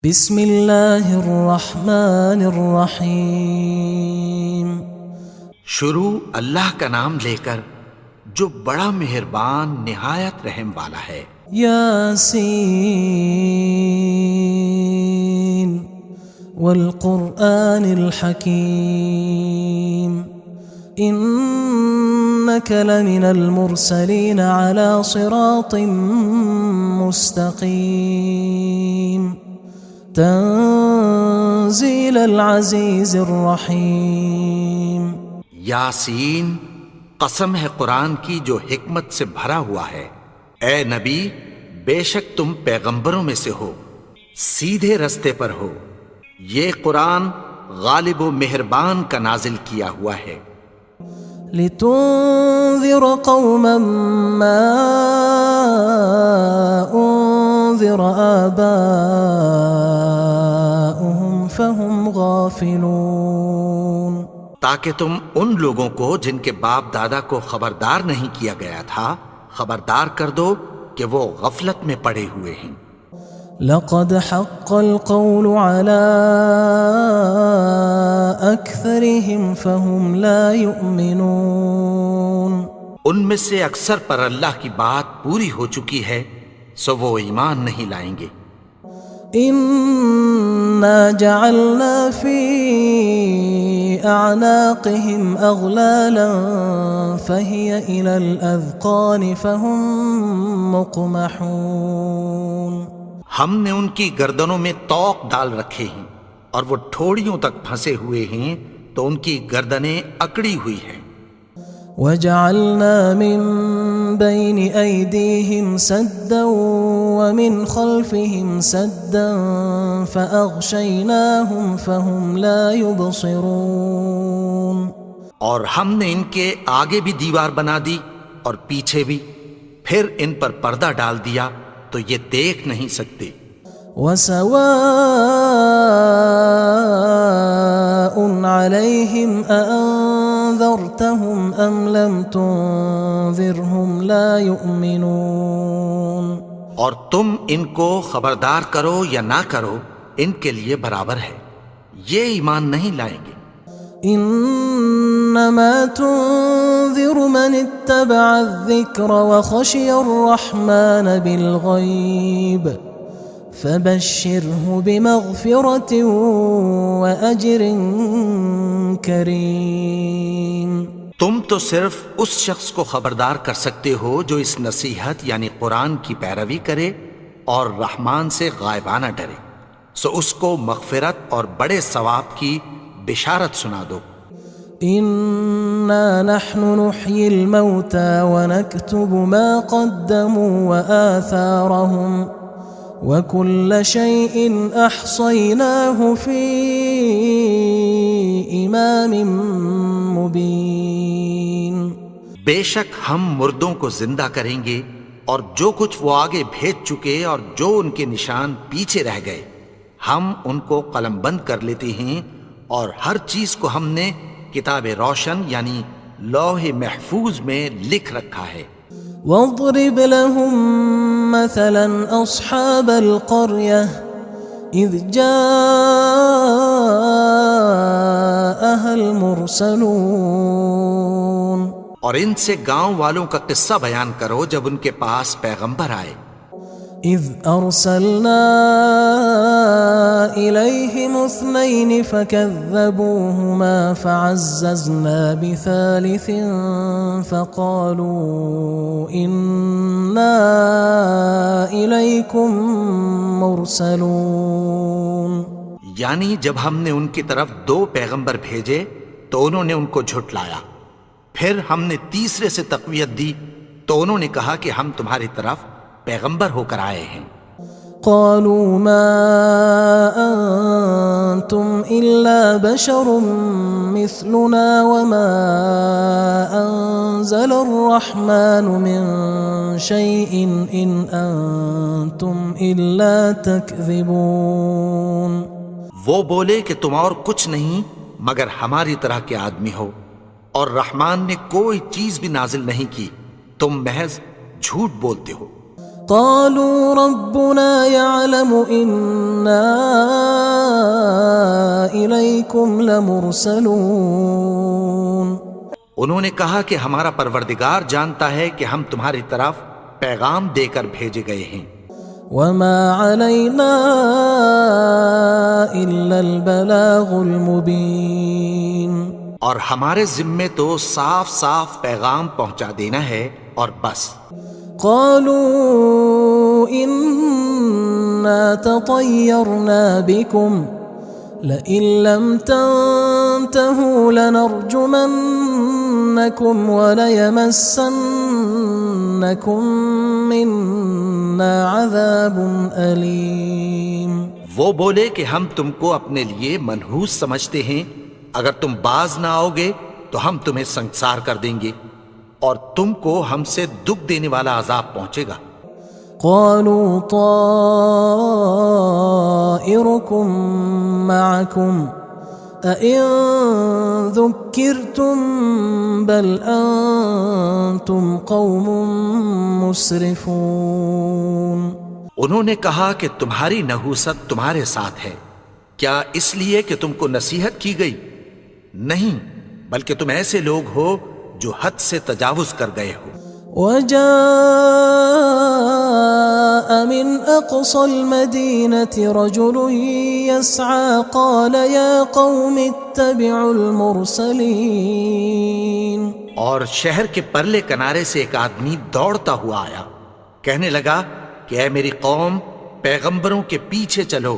بسم اللہ الرحمن الرحیم۔ شروع اللہ کا نام لے کر جو بڑا مہربان نہایت رحم والا ہے۔ یاسین والقرآن الحکیم انک لمن المرسلین علی صراط مستقیم تنزیل العزیز الرحیم۔ یاسین، قسم ہے قرآن کی جو حکمت سے بھرا ہوا ہے۔ اے نبی، بے شک تم پیغمبروں میں سے ہو، سیدھے رستے پر ہو۔ یہ قرآن غالب و مہربان کا نازل کیا ہوا ہے۔ لتنذر قوما ما انذر آباؤهم فهم غافلون، تاکہ تم ان لوگوں کو جن کے باپ دادا کو خبردار نہیں کیا گیا تھا خبردار کر دو کہ وہ غفلت میں پڑے ہوئے ہیں۔ لقد حق القول على أكثرهم فهم لا يؤمنون، ان میں سے اکثر پر اللہ کی بات پوری ہو چکی ہے سو وہ ایمان نہیں لائیں گے۔ إنا جعلنا في أعناقهم أغلالا فهي إلى الأذقان فهم مقمحون، ہم نے ان کی گردنوں میں طوق ڈال رکھے ہیں اور وہ ٹھوڑیوں تک پھنسے ہوئے ہیں تو ان کی گردنیں اکڑی ہوئی ہیں۔ وجعلنا من بين أيديهم سدا ومن خلفهم سدا فأغشيناهم فهم لا يبصرون، اور ہم نے ان کے آگے بھی دیوار بنا دی اور پیچھے بھی، پھر ان پر پردہ ڈال دیا تو یہ دیکھ نہیں سکتے۔ وسواء عليهم أأنذرتهم أم لم تنذرهم لا يؤمنون، اور تم ان کو خبردار کرو یا نہ کرو ان کے لیے برابر ہے، یہ ایمان نہیں لائیں گے۔ انما تنذر من اتبع الذکر وخشی الرحمن بالغیب فبشره بمغفرة وأجر کریم۔ تم تو صرف اس شخص کو خبردار کر سکتے ہو جو اس نصیحت یعنی قرآن کی پیروی کرے اور رحمان سے غائبانہ ڈرے، سو اس کو مغفرت اور بڑے ثواب کی بشارت سنا دو۔ إنا نحن نحيي الموتى ونكتب ما قدموا وآثارهم وكل شيء أحصيناه في إمام مبين۔ بے شک ہم مردوں کو زندہ کریں گے اور جو کچھ وہ آگے بھیج چکے اور جو ان کے نشان پیچھے رہ گئے ہم ان کو قلم بند کر لیتے ہیں، اور ہر چیز کو ہم نے کتاب روشن یعنی لوح محفوظ میں لکھ رکھا ہے۔ واضرب لهم مثلا أصحاب القرية إذ جاءها المرسلون، اور ان سے گاؤں والوں کا قصہ بیان کرو جب ان کے پاس پیغمبر آئے۔ إذ أرسلنا إليهم اثنين فكذبوهما فعززنا بثالث فقالوا إنا إليكم مرسلون، یعنی جب ہم نے ان کی طرف 2 پیغمبر بھیجے تو انہوں نے ان کو جھٹلایا، پھر ہم نے تیسرے سے تقویت دی تو انہوں نے کہا کہ ہم تمہاری طرف پیغمبر ہو کر آئے ہیں۔ قالوا ما أنتم إلا بشر مثلنا وما أنزل الرحمن من شيء إن أنتم إلا تكذبون۔ وہ بولے کہ تم اور کچھ نہیں مگر ہماری طرح کے آدمی ہو، اور رحمان نے کوئی چیز بھی نازل نہیں کی، تم محض جھوٹ بولتے ہو۔ قالوا ربنا يعلم إنا إليكم لمرسلون. انہوں نے کہا کہ ہمارا پروردگار جانتا ہے کہ ہم تمہاری طرف پیغام دے کر بھیجے گئے ہیں. وما علينا إلا البلاغ المبين. اور ہمارے ذمے تو صاف صاف پیغام پہنچا دینا ہے اور بس. قالوا إنا تطيرنا بكم لئن لم تنتهوا لنرجمنكم وليمسنكم منا عذاب أليم. وہ بولے کہ ہم تم کو اپنے لیے منحوس سمجھتے ہیں، اگر تم باز نہ آؤ گے تو ہم تمہیں سنگسار کر دیں گے اور تم کو ہم سے دکھ دینے والا عذاب پہنچے گا. قالوا طائركم معكم أئن ذكرتم بل أنتم قوم مسرفون. انہوں نے کہا کہ تمہاری نحوست تمہارے ساتھ ہے، کیا اس لیے کہ تم کو نصیحت کی گئی؟ نہیں، بلکہ تم ایسے لوگ ہو جو حد سے تجاوز کر گئے ہو. وجاء من أقصى المدينة رجل يسعى قال يا قوم اتبعوا المرسلين. اور شہر کے پرلے کنارے سے ایک آدمی دوڑتا ہوا آیا، کہنے لگا کہ اے میری قوم، پیغمبروں کے پیچھے چلو.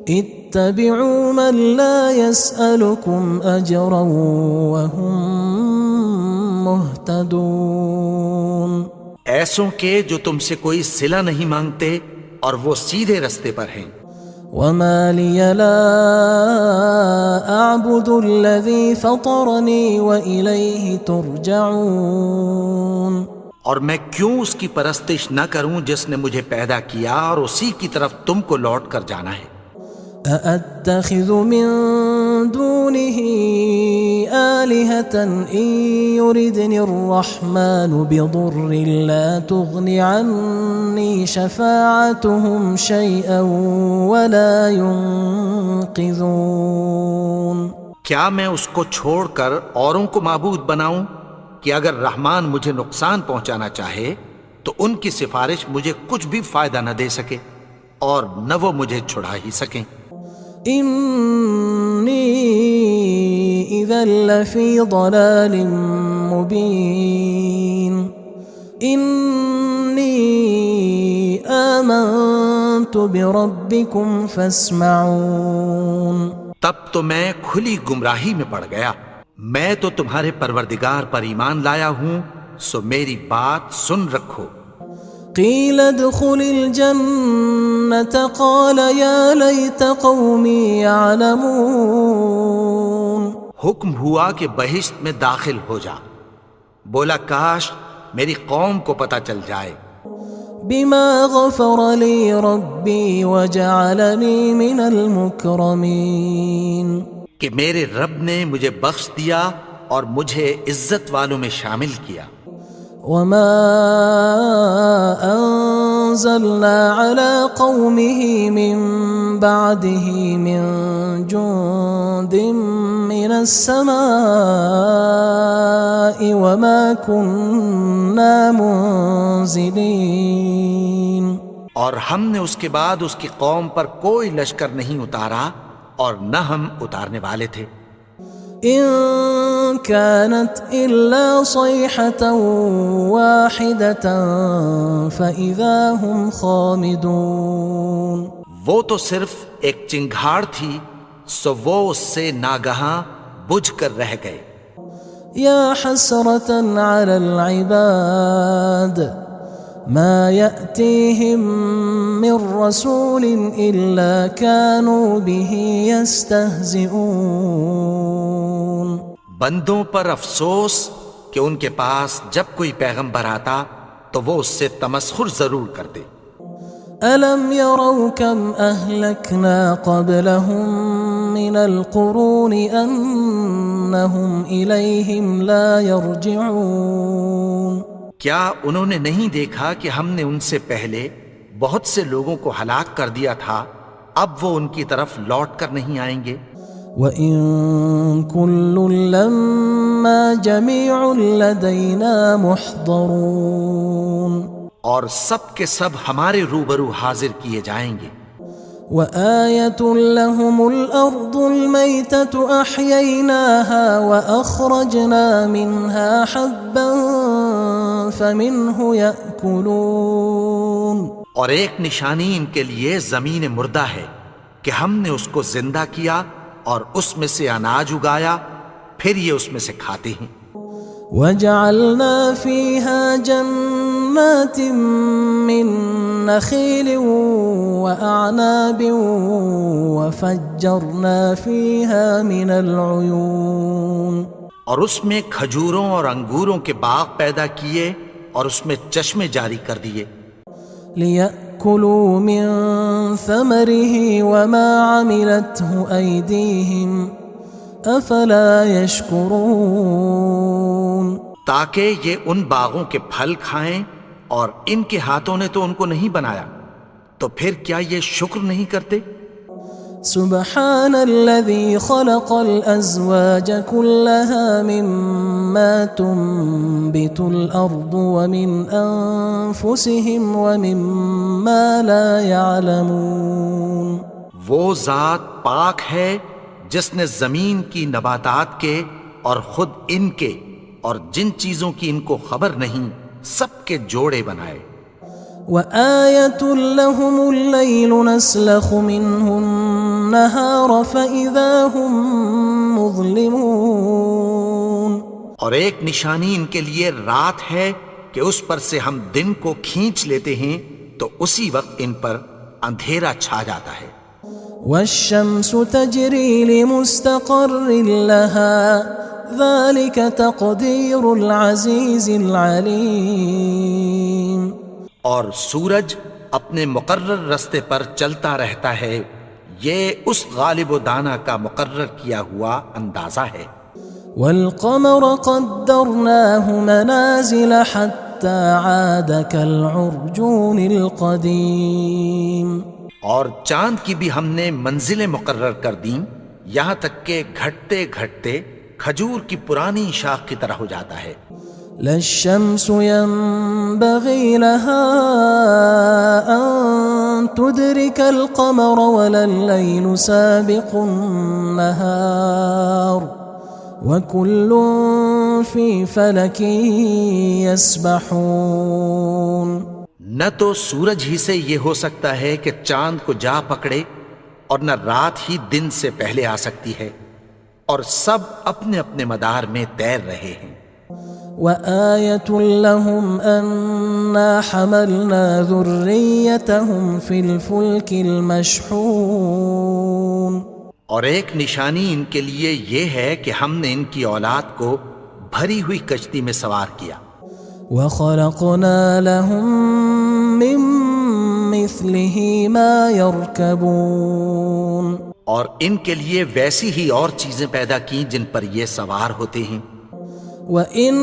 اتبعوا من لا يسألكم أجرا وهم مهتدون. ایسوں کے جو تم سے کوئی صلہ نہیں مانگتے اور وہ سیدھے رستے پر ہیں. وما لي لا أعبد الذي فطرني وإليه ترجعون. اور میں کیوں اس کی پرستش نہ کروں جس نے مجھے پیدا کیا اور اسی کی طرف تم کو لوٹ کر جانا ہے. أأتخذ من دونه آلهة إن يردني الرحمن بضر لا تغن عني شفاعتهم شيئا ولا ينقذون. کیا میں اس کو چھوڑ کر اوروں کو معبود بناؤں کہ اگر رحمان مجھے نقصان پہنچانا چاہے تو ان کی سفارش مجھے کچھ بھی فائدہ نہ دے سکے اور نہ وہ مجھے چھڑا ہی سکیں. إني إذا لفي ضلال مبين. إني آمنت بربكم فاسمعون. تب تو میں کھلی گمراہی میں پڑ گیا. میں تو تمہارے پروردگار پر ایمان لایا ہوں، سو میری بات سن رکھو. قيل ادخل الجنة قال يا ليت قومي يعلمون. حکم ہوا کہ بہشت میں داخل ہو جا. بولا کاش میری قوم کو پتہ چل جائے. بما غفر لي ربي وجعلني من المكرمين. کہ میرے رب نے مجھے بخش دیا اور مجھے عزت والوں میں شامل کیا. وما أنزلنا على قومه من بعده من جند من السماء وما كنا منزلين. اور ہم نے اس کے بعد اس کی قوم پر کوئی لشکر نہیں اتارا اور نہ ہم اتارنے والے تھے. إن كانت إلا صيحة واحدة فإذا هم خامدون. وہ تو صرف ایک چنگھاڑ تھی، سو وہ اس سے ناگہاں بجھ کر رہ گئے. يا حسرة على العباد ما يأتيهم من رسول إلا كانوا به يستهزئون. بندوں پر افسوس کہ ان کے پاس جب کوئی پیغمبر آتا تو وہ اس سے تمسخر ضرور کرتے. ألم يروا كم أهلكنا قبلهم من القرون أنهم إليهم لا يرجعون. کیا انہوں نے نہیں دیکھا کہ ہم نے ان سے پہلے بہت سے لوگوں کو ہلاک کر دیا تھا، اب وہ ان کی طرف لوٹ کر نہیں آئیں گے؟ وَإِن كُلٌّ لَمَّا جَمِيعٌ لَدَيْنَا مُحْضَرُونَ، اور سب کے سب ہمارے روبرو حاضر کیے جائیں گے۔ وَآيَةٌ لَهُمُ الْأَرْضُ الْمَيْتَةُ أَحْيَيْنَاهَا وَأَخْرَجْنَا مِنْهَا حَبًّا فَمِنْهُ يَأْكُلُونَ، اور ایک نشانی ان کے لیے زمین مردہ ہے کہ ہم نے اس کو زندہ کیا اور اس میں سے اناج اگایا، پھر یہ اس میں سے کھاتے ہیں۔ وَجَعَلْنَا فِيهَا جَنَّاتٍ مِّن نَخِيلٍ وَأَعْنَابٍ وَفَجَّرْنَا فِيهَا مِنَ الْعُيُونِ، اور اس میں کھجوروں اور انگوروں کے باغ پیدا کیے اور اس میں چشمے جاری کر دیے، لِيَأْكُلُوا مِن ثَمَرِهِ وَمَا عَمِلَتْهُ أَيْدِيهِمْ أَفَلَا يَشْكُرُونَ، تاکہ یہ ان باغوں کے پھل کھائیں، اور ان کے ہاتھوں نے تو ان کو نہیں بنایا، تو پھر کیا یہ شکر نہیں کرتے؟ سبحان الذي خلق الأزواج كلها مما تنبت الأرض ومن أنفسهم ومما لا يعلمون، وہ ذات پاک ہے جس نے زمین کی نباتات کے اور خود ان کے اور جن چیزوں کی ان کو خبر نہیں سب کے جوڑے بنائے۔ وَآيَةٌ لَهُمُ اللَّيْلُ نَسْلَخُ مِنْهُ النَّهَارَ فَإِذَا هُمْ مُظْلِمُونَ، اور ایک نشانی ان کے لیے رات ہے کہ اس پر سے ہم دن کو کھینچ لیتے ہیں تو اسی وقت ان پر اندھیرا چھا جاتا ہے۔ وَالشَّمْسُ تَجْرِي لِمُسْتَقَرٍّ لَهَا ذَلِكَ تَقْدِيرُ الْعَزِيزِ الْعَلِيمِ، اور سورج اپنے مقرر رستے پر چلتا رہتا ہے، یہ اس غالب و دانا کا مقرر کیا ہوا اندازہ ہے۔ وَالْقَمَرَ قَدَّرْنَاهُ مَنَازِلَ حَتَّى عَادَ كَالْعُرْجُونِ الْقَدِيمِ، اور چاند کی بھی ہم نے منزلیں مقرر کر دیں، یہاں تک کہ گھٹتے گھٹتے کھجور کی پرانی شاخ کی طرح ہو جاتا ہے۔ لا الشمس ينبغي لها أن تدرك القمر ولا الليل سابق النهار وكل في فلك يسبحون، نہ تو سورج ہی سے یہ ہو سکتا ہے کہ چاند کو جا پکڑے، اور نہ رات ہی دن سے پہلے آ سکتی ہے، اور سب اپنے اپنے مدار میں تیر رہے ہیں۔ وَآيَةٌ لَهُمْ أَنَّا حَمَلْنَا ذُرِّيَّتَهُمْ فِي الْفُلْكِ الْمَشْحُونِ، اور ایک نشانی ان کے لیے یہ ہے کہ ہم نے ان کی اولاد کو بھری ہوئی کشتی میں سوار کیا۔ وَخَلَقْنَا لَهُم مِّن مِّثْلِهِ مَا يَرْكَبُونَ، اور ان کے لیے ویسی ہی اور چیزیں پیدا کی جن پر یہ سوار ہوتے ہیں۔ وَإِن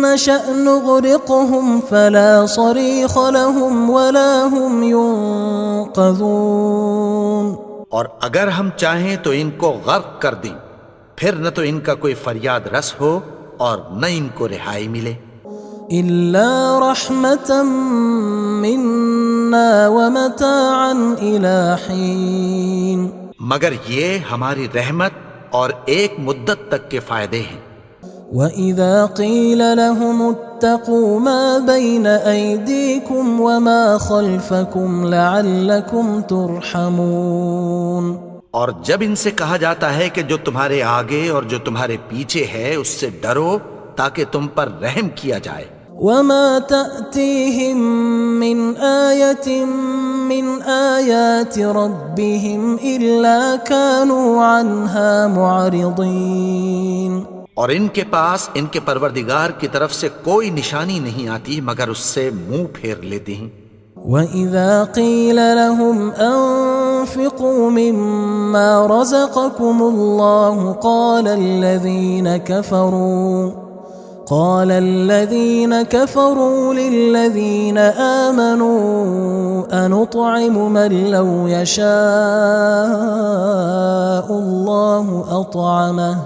نَّشَأْ نُغْرِقْهُمْ فَلَا صَرِيخَ لَهُمْ وَلَا هُمْ يُنقَذُونَ، اور اگر ہم چاہیں تو ان کو غرق کر دیں، پھر نہ تو ان کا کوئی فریاد رس ہو اور نہ ان کو رہائی ملے۔ إِلَّا رَحْمَةً مِّنَّا وَمَتَاعًا إِلَى حِينٍ، مگر یہ ہماری رحمت اور ایک مدت تک کے فائدے ہیں۔ وَإِذَا قِيلَ لَهُمُ اتَّقُوا مَا بَيْنَ أَيْدِيكُمْ وَمَا خَلْفَكُمْ لَعَلَّكُمْ تُرْحَمُونَ، اور جب ان سے کہا جاتا ہے کہ جو تمہارے آگے اور جو تمہارے پیچھے ہے اس سے ڈرو تاکہ تم پر رحم کیا جائے۔ وَمَا تَأْتِيهِم مِّنْ آيَةٍ مِّنْ آيَاتِ رَبِّهِمْ إِلَّا كَانُوا عَنْهَا مُعْرِضِينَ، اور ان کے پاس ان کے پروردگار کی طرف سے کوئی نشانی نہیں آتی مگر اس سے منہ پھیر لیتے ہیں۔ وَإِذَا قِيلَ لَهُمْ أَنفِقُوا مِمَّا رَزَقَكُمُ اللَّهُ قال الذين كفروا للذين آمنوا أنطعم من لو يشاء الله أطعمه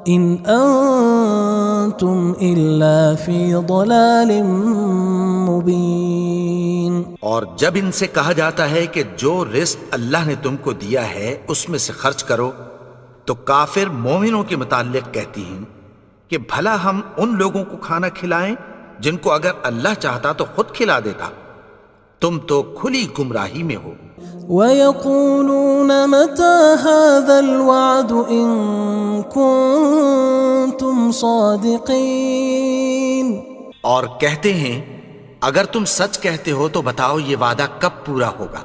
إن أنتم إلا في ضلال مبين. اور جب ان سے کہا جاتا ہے کہ جو رزق اللہ نے تم کو دیا ہے اس میں سے خرچ کرو، تو کافر مومنوں کے متعلق کہتی ہیں کہ بھلا ہم ان لوگوں کو کھانا کھلائیں جن کو اگر اللہ چاہتا تو خود کھلا دیتا. تم تو کھلی گمراہی میں ہو. وَيَقُولُونَ مَتَى هَذَا الْوَعْدُ إِن كُنتُمْ صَادِقِينَ. اور کہتے ہیں اگر تم سچ کہتے ہو تو بتاؤ یہ وعدہ کب پورا ہوگا.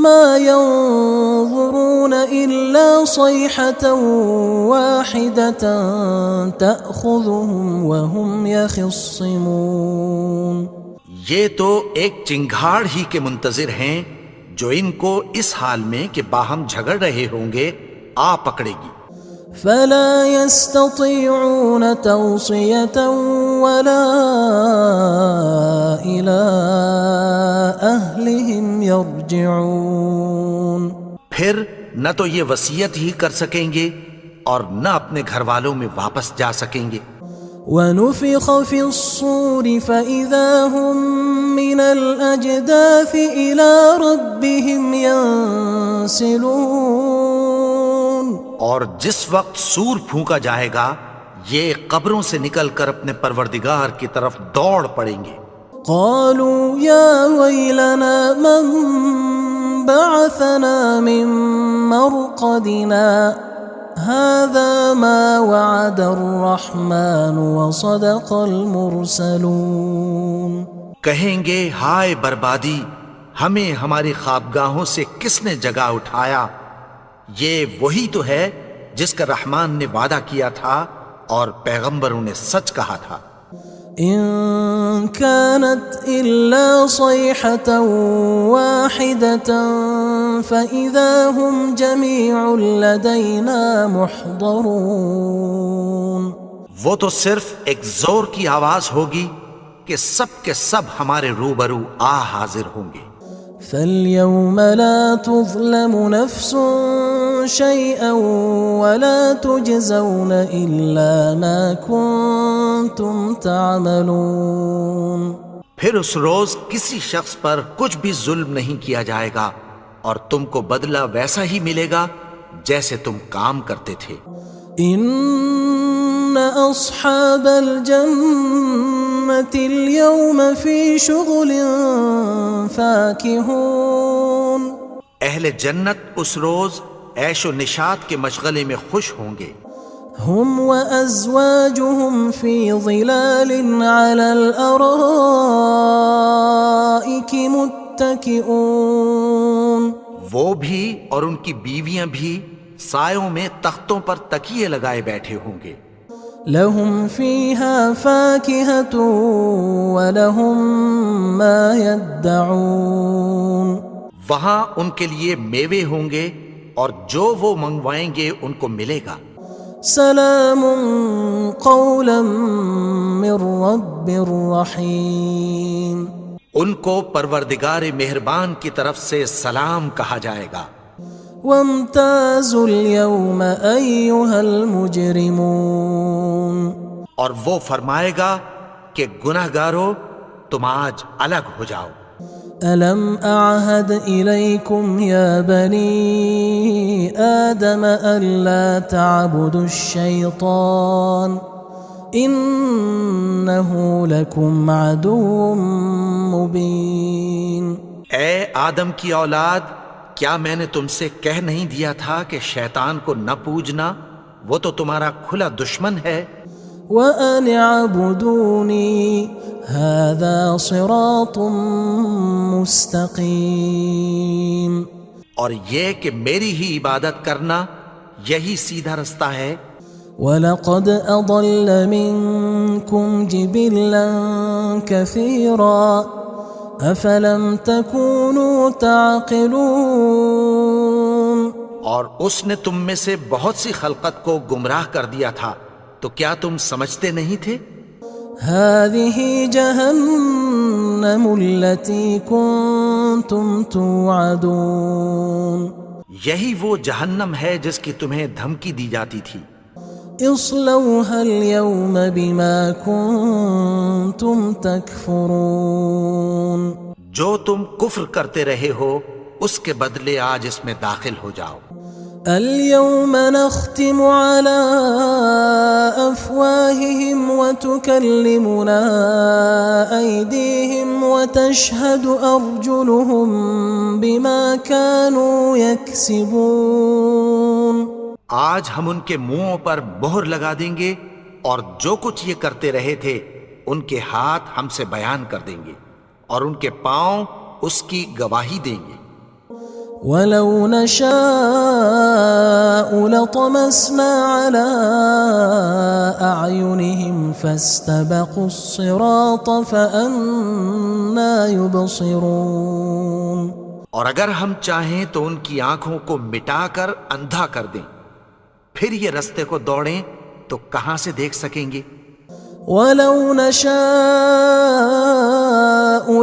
ما ينظرون إلا صيحة واحدة تأخذهم وهم يخصمون. یہ تو ایک چنگھاڑ ہی کے منتظر ہیں جو ان کو اس حال میں کہ باہم جھگڑ رہے ہوں گے آ پکڑے گی. فلا يستطيعون توصية ولا إلى أهلهم يرجعون. پھر نہ تو یہ وصیت ہی کر سکیں گے اور نہ اپنے گھر والوں میں واپس جا سکیں گے. ونفخ في الصور فإذا هم من الأجداث إلى ربهم ينسلون. اور جس وقت سور پھونکا جائے گا یہ قبروں سے نکل کر اپنے پروردگار کی طرف دوڑ پڑیں گے. قالوا يا ويلنا من بعثنا من مرقدنا هذا ما وعد الرحمن وصدق المرسلون. کہیں گے ہائے بربادی، ہمیں ہماری خوابگاہوں سے کس نے جگا اٹھایا؟ یہ وہی تو ہے جس کا رحمان نے وعدہ کیا تھا اور پیغمبروں نے سچ کہا تھا. إن كانت إلا صيحة واحدة فإذا هم جميع لدينا محضرون. وہ تو صرف ایک زور کی آواز ہوگی کہ سب کے سب ہمارے روبرو آ حاضر ہوں گے. فاليوم لا تظلم نفس شيئا ولا تجزون إلا ما كنتم تعملون. پھر اس روز کسی شخص پر کچھ بھی ظلم نہیں کیا جائے گا اور تم کو بدلہ ویسا ہی ملے گا جیسے تم کام کرتے تھے. ان اصحاب الجنة اليوم في شغل فاكهون. اہل جنت اس روز عیش و نشاط کے مشغلے میں خوش ہوں گے. هم وأزواجهم في ظلال على الأرائك متكئون. وہ بھی اور ان کی بیویاں بھی سایوں میں تختوں پر تکیے لگائے بیٹھے ہوں گے. لهم فيها فاكهة ولهم ما يدعون. وہاں ان کے لیے میوے ہوں گے اور جو وہ منگوائیں گے ان کو ملے گا. سلام قولا من رب رحیم. ان کو پروردگار مہربان کی طرف سے سلام کہا جائے گا. وامتازوا اليوم أيها المجرمون. اور وہ فرمائے گا کہ گناہگارو تم آج الگ ہو جاؤ. ألم أعهد إليكم يا بني آدم ألا تعبدوا الشيطان إنه لكم عدو مبين. اے آدم کی اولاد، کیا میں نے تم سے کہہ نہیں دیا تھا کہ شیطان کو نہ پوجنا، وہ تو تمہارا کھلا دشمن ہے. وَأَنِ اعْبُدُونِي هَذَا صِرَاطٌ مُسْتَقِيمٌ. اور یہ کہ میری ہی عبادت کرنا یہی سیدھا رستہ ہے. وَلَقَدْ أَضَلَّ مِنْكُمْ جِبِلًّا كَثِيرًا أَفَلَمْ تَكُونُوا تَعْقِلُونَ. اور اس نے تم میں سے بہت سی خلقت کو گمراہ کر دیا تھا، تو کیا تم سمجھتے نہیں تھے؟ هذه جهنم التي كنتم توعدون یہی وہ جہنم ہے جس کی تمہیں دھمکی دی جاتی تھی. اصلوها اليوم بما كنتم تكفرون جو تم کفر کرتے رہے ہو اس کے بدلے آج اس میں داخل ہو جاؤ. اليوم نختم على أفواههم وتكلمنا أيديهم وتشهد أرجلهم بما كانوا يكسبون. آج ہم ان کے منہوں پر مہر لگا دیں گے اور جو کچھ یہ کرتے رہے تھے ان کے ہاتھ ہم سے بیان کر دیں گے اور ان کے پاؤں اس کی گواہی دیں گے. ولو نشاء لطمسنا على أعينهم فاستبقوا الصراط فأنى يبصرون. اور اگر ہم چاہیں تو ان کی آنکھوں کو مٹا کر اندھا کر دیں، پھر یہ رستے کو دوڑیں تو کہاں سے دیکھ سکیں گے. ولو نشاء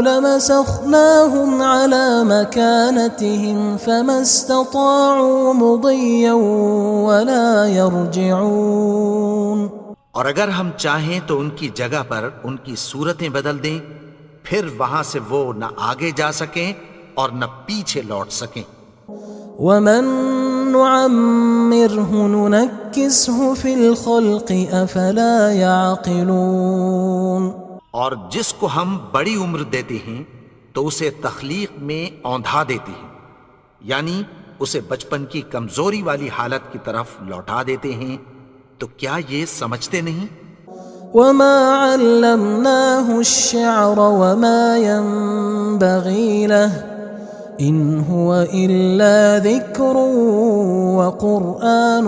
لمسخناهم على مكانتهم فما استطاعوا مضيا ولا يرجعون. اور اگر ہم چاہیں تو ان کی جگہ پر ان کی صورتیں بدل دیں، پھر وہاں سے وہ نہ آگے جا سکیں اور نہ پیچھے لوٹ سکیں. ومن نعمره ننكسه في الخلق افلا يعقلون. اور جس کو ہم بڑی عمر دیتے ہیں تو اسے تخلیق میں اوندھا دیتے ہیں، یعنی اسے بچپن کی کمزوری والی حالت کی طرف لوٹا دیتے ہیں. تو کیا یہ سمجھتے نہیں؟ وما علمناه الشعر وما ينبغي له ان هو الا ذکر وقرآن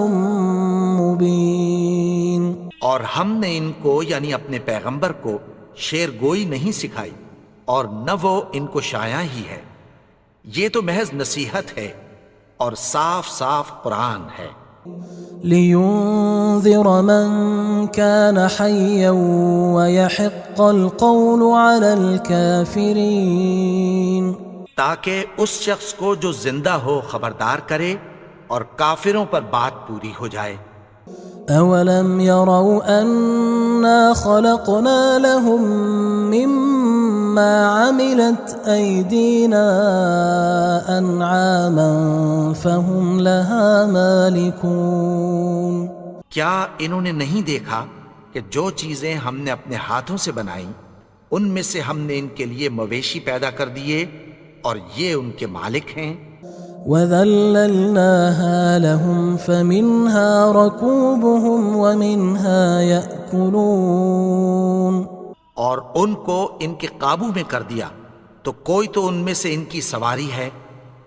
مبین. اور ہم نے ان کو یعنی اپنے پیغمبر کو شعر گوئی نہیں سکھائی اور نہ وہ ان کو شاعر ہی ہے، یہ تو محض نصیحت ہے اور صاف صاف قرآن ہے. لينذر من كان حيا ويحق القول على الكافرين. تاکہ اس شخص کو جو زندہ ہو خبردار کرے اور کافروں پر بات پوری ہو جائے. اولم يروا انا خلقنا لهم مما عملت ايدينا انعاما فهم لها مالكون. کیا انہوں نے نہیں دیکھا کہ جو چیزیں ہم نے اپنے ہاتھوں سے بنائیں ان میں سے ہم نے ان کے لیے مویشی پیدا کر دیے اور یہ ان کے مالک ہیں. وَذَلَّلْنَاهَا لَهُمْ فَمِنْهَا رَكُوبُهُمْ وَمِنْهَا يَأْكُلُونَ. اور ان کو ان کے قابو میں کر دیا تو کوئی تو ان میں سے ان کی سواری ہے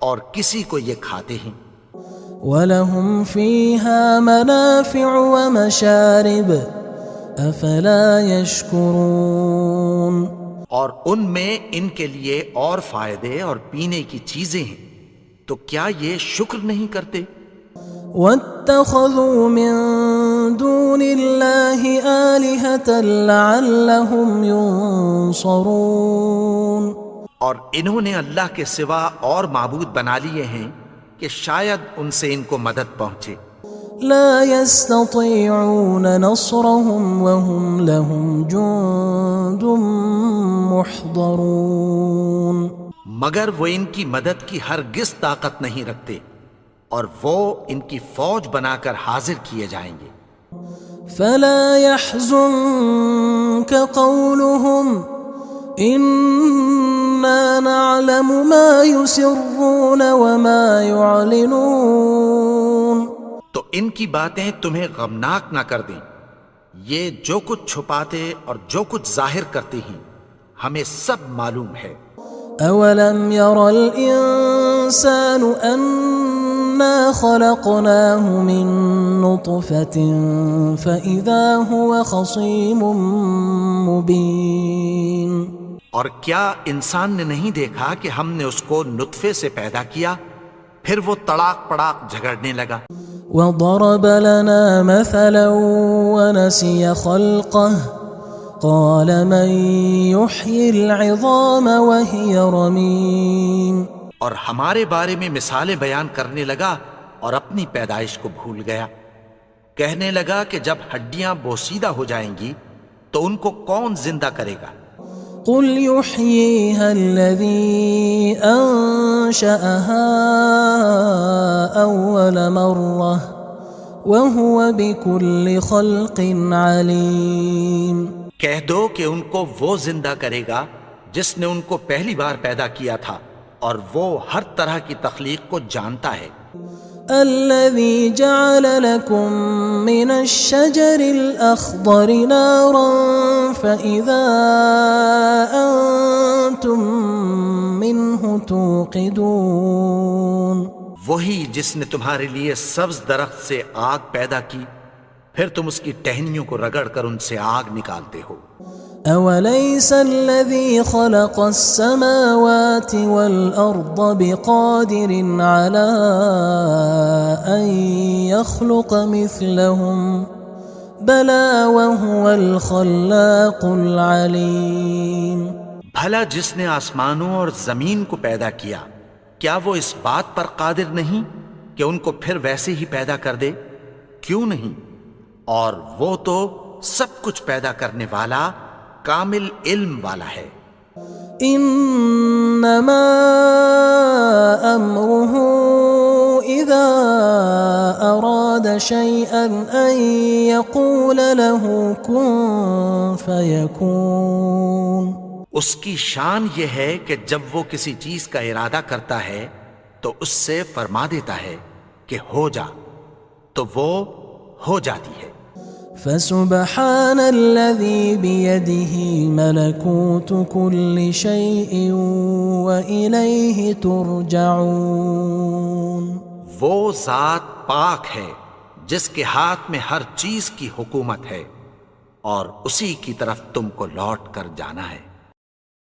اور کسی کو یہ کھاتے ہیں. وَلَهُمْ فِيهَا مَنَافِعُ وَمَشَارِبُ أَفَلَا يَشْكُرُونَ. اور ان میں ان کے لیے اور فائدے اور پینے کی چیزیں ہیں، تو کیا یہ شکر نہیں کرتے؟ وَاتَّخَذُوا مِن دُونِ اللَّهِ آلِهَةً لَعَلَّهُمْ يُنصَرُونَ. اور انہوں نے اللہ کے سوا اور معبود بنا لیے ہیں کہ شاید ان سے ان کو مدد پہنچے. لا يستطيعون نصرهم وهم لهم جند محضرون. مگر وہ ان کی مدد کی ہرگز طاقت نہیں رکھتے اور وہ ان کی فوج بنا کر حاضر کیے جائیں گے. فلا يحزنك قولهم إنا نعلم ما يسرون وما يعلنون. تو ان کی باتیں تمہیں غمناک نہ کر دیں، یہ جو کچھ چھپاتے اور جو کچھ ظاہر کرتے ہیں ہمیں سب معلوم ہے. اولم ير الانسان انا خلقناه من نطفة فاذا هو خصيم مبين. اور کیا انسان نے نہیں دیکھا کہ ہم نے اس کو نطفے سے پیدا کیا پھر وہ تڑاک پڑاک جھگڑنے لگا. وضرب لنا مثلا ونسي خلقه قال من يحيي العظام وهي رميم اور ہمارے بارے میں مثالیں بیان کرنے لگا اور اپنی پیدائش کو بھول گیا. کہنے لگا کہ جب ہڈیاں بوسیدہ ہو جائیں گی تو ان کو کون زندہ کرے گا؟ قل يحييها الذي أنشأها أول مرة وهو بكل خلق عليم. کہہ دو کہ ان کو وہ زندہ کرے گا جس نے ان کو پہلی بار پیدا کیا تھا اور وہ ہر طرح کی تخلیق کو جانتا ہے. الذي جعل لكم من الشجر الأخضر نارا فإذا أنتم منه توقدون. وہی جس نے تمہارے لیے سبز درخت سے آگ پیدا کی پھر تم اس کی ٹہنیوں کو رگڑ کر ان سے آگ نکالتے ہو. أوليس الذي خلق السماوات والأرض بقادر على أن يخلق مثلهم بلى وهو الخلاق العليم. بھلا جس نے آسمانوں اور زمین کو پیدا کیا کیا وہ اس بات پر قادر نہیں کہ ان کو پھر ویسے ہی پیدا کر دے؟ کیوں نہیں؟ اور وہ تو سب کچھ پیدا کرنے والا کامل علم والا ہے. انما امره اذا اراد شيئا ان يقول له كن فيكون. اس کی شان یہ ہے کہ جب وہ کسی چیز کا ارادہ کرتا ہے تو اس سے فرما دیتا ہے کہ ہو جا تو وہ ہو جاتی ہے. فسبحان الذي بيده ملكوت كل شيء وإليه ترجعون. وہ ذات پاک ہے جس کے ہاتھ میں ہر چیز کی حکومت ہے اور اسی کی طرف تم کو لوٹ کر جانا ہے.